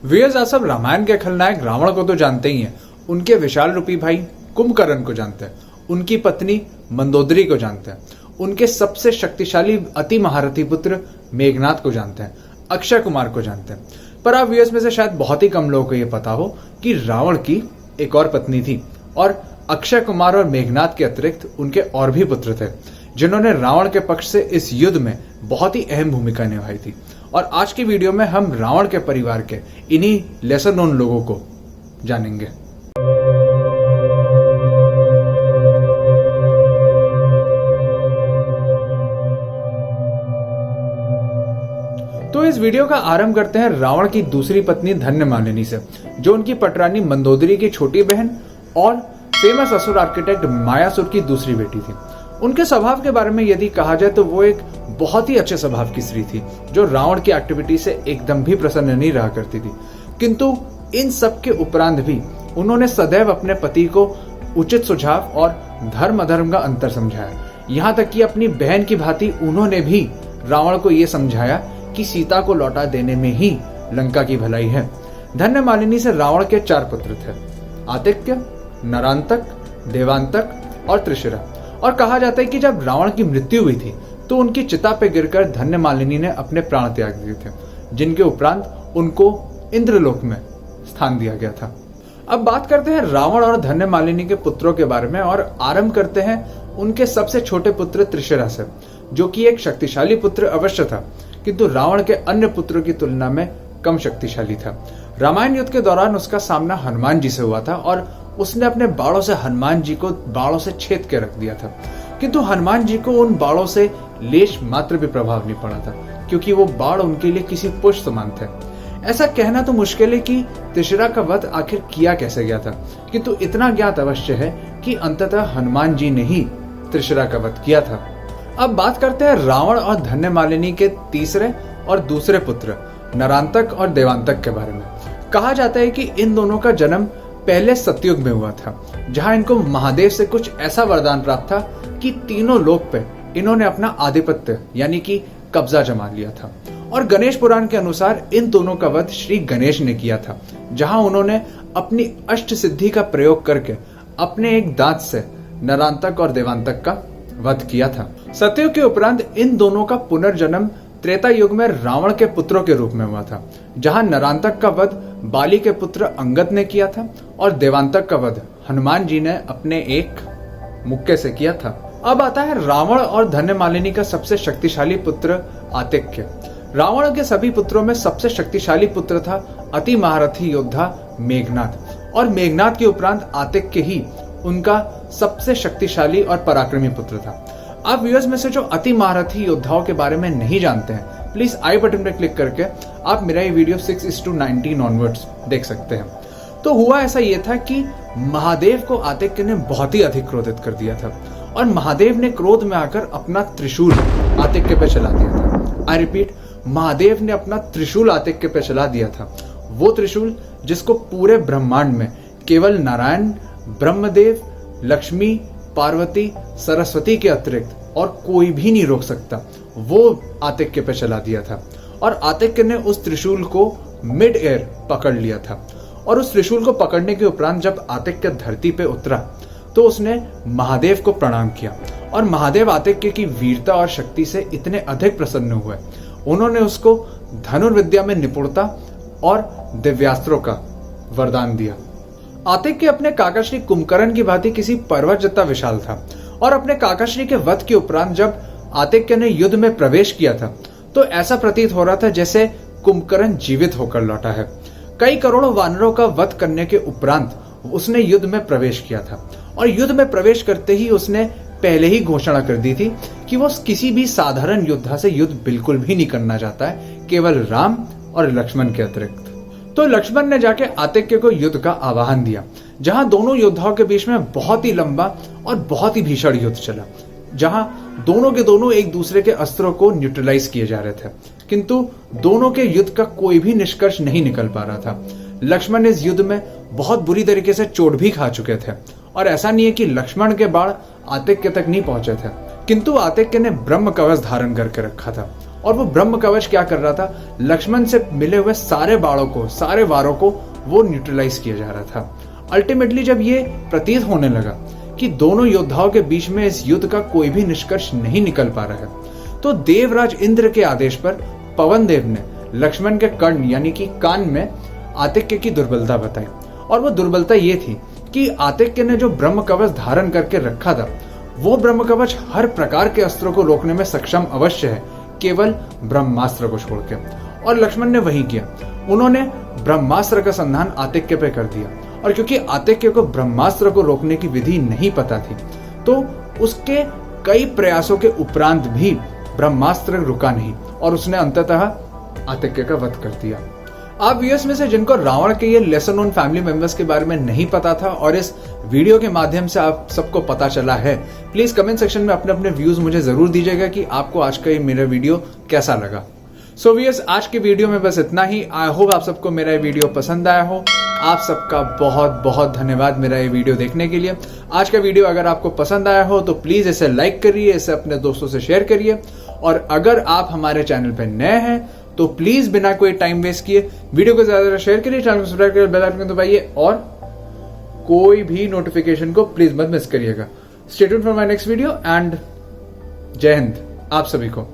Viewers, आप सब रामायण के खलनायक रावण को तो जानते ही हैं। उनके विशाल रूपी भाई कुंभकर्ण को जानते हैं, उनकी पत्नी मंदोदरी को जानते हैं, उनके सबसे शक्तिशाली अति महारथी पुत्र मेघनाद को जानते हैं, अक्षय कुमार को जानते हैं। पर आप व्यूअर्स में से शायद बहुत ही कम लोगों को यह पता हो कि रावण की एक और पत्नी थी और अक्षय कुमार और मेघनाद के अतिरिक्त उनके और भी पुत्र थे जिन्होंने रावण के पक्ष से इस युद्ध में बहुत ही अहम भूमिका निभाई थी। और आज की वीडियो में हम रावण के परिवार के इन्हीं लेसर नोन लोगों को जानेंगे। तो इस वीडियो का आरंभ करते हैं रावण की दूसरी पत्नी धन्यमालिनी से, जो उनकी पटरानी मंदोदरी की छोटी बहन और फेमस असुर आर्किटेक्ट मायासुर की दूसरी बेटी थी। उनके स्वभाव के बारे में यदि कहा जाए तो वो एक बहुत ही अच्छे स्वभाव की स्त्री थी जो रावण की एक्टिविटी से एकदम भी प्रसन्न नहीं रहा करती थी। किंतु इन सब के उपरांत भी उन्होंने सदैव अपने पति को उचित सुझाव और धर्म अधर्म का अंतर समझाया। यहाँ तक कि अपनी बहन की भांति उन्होंने भी रावण को यह समझाया कि सीता को लौटा देने में ही लंका की भलाई है। धन्यमालिनी से रावण के 4 पुत्र थे, आतिक्य, नरांतक, देवांतक और त्रिशिरा। और कहा जाता है कि जब रावण की मृत्यु हुई थी तो उनकी चिता पे गिरकर धन्यमालिनी ने अपने प्राण त्याग दिए थे, जिनके उपरांत उनको इंद्रलोक में स्थान दिया गया था। अब बात करते हैं रावण और धन्यमालिनी के पुत्रों के बारे में और आरंभ करते हैं उनके सबसे छोटे पुत्र त्रिशिरा से, जो कि एक शक्तिशाली पुत्र अवश्य था किंतु रावण के अन्य पुत्रों की तुलना में कम शक्तिशाली था। रामायण युद्ध के दौरान उसका सामना हनुमान जी से हुआ था और उसने अपने बाणों से हनुमान जी को बाणों से छेद के रख दिया था, किंतु हनुमान जी को उन बाणों से लेश मात्र भी प्रभाव नहीं पड़ा था क्योंकि वो बाण उनके लिए किसी पुष्प समान थे। ऐसा कहना तो मुश्किल है कि त्रिशिरा का वध आखिर किया कैसे गया था, किंतु इतना ज्ञात अवश्य है कि अंततः हनुमान जी ने ही त्रिशिरा का वध किया था। अब बात करते हैं रावण और धन्यमालिनी के तीसरे और दूसरे पुत्र नरांतक और देवांतक के बारे में। कहा जाता है कि इन दोनों का जन्म पहले सतयुग में हुआ था, जहां इनको महादेव से कुछ ऐसा वरदान प्राप्त था कि तीनों लोक पे इन्होंने अपना आधिपत्य यानी कि कब्जा जमा लिया था। और गणेश पुराण के अनुसार इन दोनों का वध श्री गणेश ने किया था, जहां उन्होंने अपनी अष्ट सिद्धि का प्रयोग करके अपने एक दांत से नरांतक और देवांतक का वध किया था। सतयुग के उपरांत इन दोनों का पुनर्जन्म त्रेता युग में रावण के पुत्रों के रूप में हुआ था, जहां नरांतक का वध बाली के पुत्र अंगद ने किया था और देवांतक का वध हनुमान जी ने अपने एक मुक्के से किया था। अब आता है रावण और धन्यमालिनी का सबसे शक्तिशाली पुत्र आतिक्य। रावण के सभी पुत्रों में सबसे शक्तिशाली पुत्र था अति महारथी योद्धा मेघनाद, और मेघनाद के उपरांत आतिक्य ही उनका सबसे शक्तिशाली और पराक्रमी पुत्र था। आप व्यूअर्स में से जो अति महारथी योद्धाओं के बारे में नहीं जानते हैं, प्लीज आई बटन पर क्लिक करके आप मेरा ये वीडियो 6:19 ऑनवर्ड्स देख सकते हैं। तो हुआ ऐसा ये था कि महादेव को आतिक्य ने बहुत ही अधिक क्रोधित कर दिया था और महादेव ने क्रोध में आकर अपना त्रिशूल आतिक्य पे चला दिया था। आई रिपीट, महादेव ने अपना त्रिशूल आतिक्य पे चला दिया था। वो त्रिशूल जिसको पूरे ब्रह्मांड में केवल नारायण, ब्रह्मदेव, लक्ष्मी, पार्वती, सरस्वती के अतिरिक्त और कोई भी नहीं रोक सकता, वो आतिक्य पे चला दिया था। और आतिक्य ने उस त्रिशूल को मिड एयर पकड़ लिया था और उस त्रिशूल को पकड़ने के उपरांत जब आतिक्य धरती पे उतरा तो उसने महादेव को प्रणाम किया और महादेव आतिक्य की वीरता और शक्ति से इतने अधिक प्रसन्न हुए, उन्होंने उसको धनुर्विद्या में निपुणता और दिव्यास्त्रों का वरदान दिया। आतिक्य अपने काकाश्री कुंभकर्ण की भांति किसी पर्वत जितना विशाल था और अपने काकाश्री के वध के उपरांत जब आतिक्य ने युद्ध में प्रवेश किया था तो ऐसा प्रतीत हो रहा था जैसे कुंभकर्ण जीवित होकर लौटा है। कई करोड़ों वानरों का वध करने के उपरांत उसने युद्ध में प्रवेश किया था और युद्ध में प्रवेश करते ही उसने पहले ही घोषणा कर दी थी कि वो किसी भी साधारण योद्धा से युद्ध बिल्कुल भी नहीं करना चाहता है, केवल राम और लक्ष्मण के अतिरिक्त। तो लक्ष्मण ने जाके आतिक्य को युद्ध का आह्वान दिया, जहां दोनों योद्धाओं के बीच में बहुत ही लंबा और बहुत ही भीषण युद्ध चला, जहां दोनों के दोनों एक दूसरे के अस्त्रों को न्यूट्रलाइज किए जा रहे थे, किंतु दोनों के युद्ध का कोई भी निष्कर्ष नहीं निकल पा रहा था। लक्ष्मण इस युद्ध में बहुत बुरी तरीके से चोट भी खा चुके थे और ऐसा नहीं है कि लक्ष्मण के बाण आतिक्य तक नहीं पहुंचे थे, किंतु आतिक्य ने ब्रह्म कवच धारण करके रखा था और वो ब्रह्म कवच क्या कर रहा था, लक्ष्मण से मिले हुए सारे बाणों को, सारे वारों को वो न्यूट्रलाइज किया जा रहा था। अल्टीमेटली जब ये प्रतीत होने लगा कि दोनों योद्धाओं के बीच में इस युद्ध का कोई भी निष्कर्ष नहीं निकल पा रहा है, तो देवराज इंद्र के आदेश पर पवन देव ने लक्ष्मण के कर्ण यानी कि कान में आतिक्य की दुर्बलता बताई। और वो दुर्बलता ये थी कि आतिक्य ने जो ब्रह्म कवच धारण करके रखा था, वो ब्रह्म कवच हर प्रकार के अस्त्रों को रोकने में सक्षम अवश्य है, केवल ब्रह्मास्त्र को छोड़ के। और लक्ष्मण ने वही किया, उन्होंने ब्रह्मास्त्र का संधान आतिक्य पे कर दिया। और क्योंकि आतिक्य को ब्रह्मास्त्र को रोकने की विधि नहीं पता थी, तो उसके कई प्रयासों के उपरांत भी ब्रह्मास्त्र रुका नहीं और उसने अंततः आतिक्य का वध कर दिया। आप व्यूअर्स में से जिनको रावण के ये लेसर नोन फैमिली मेंबर्स के बारे में नहीं पता था और इस वीडियो के माध्यम से आप सबको पता चला है, प्लीज कमेंट सेक्शन में अपने अपने व्यूज मुझे जरूर दीजिएगा कि आपको आज का ये मेरा वीडियो कैसा लगा। सो व्यूअर्स, आज के वीडियो में बस इतना ही। आई होप आप सबको मेरा ये वीडियो पसंद आया हो। आप सबका बहुत बहुत धन्यवाद मेरा ये वीडियो देखने के लिए। आज का वीडियो अगर आपको पसंद आया हो तो प्लीज इसे लाइक करिए, इसे अपने दोस्तों से शेयर करिए। और अगर आप हमारे चैनल पर नए हैं तो प्लीज बिना कोई टाइम वेस्ट किए वीडियो को ज्यादा शेयर करिए, चैनल को सब्सक्राइब करिए, बेल आइकन दबाइए और कोई भी नोटिफिकेशन को प्लीज मत मिस करिएगा। Stay tuned for my next video and जय हिंद आप सभी को।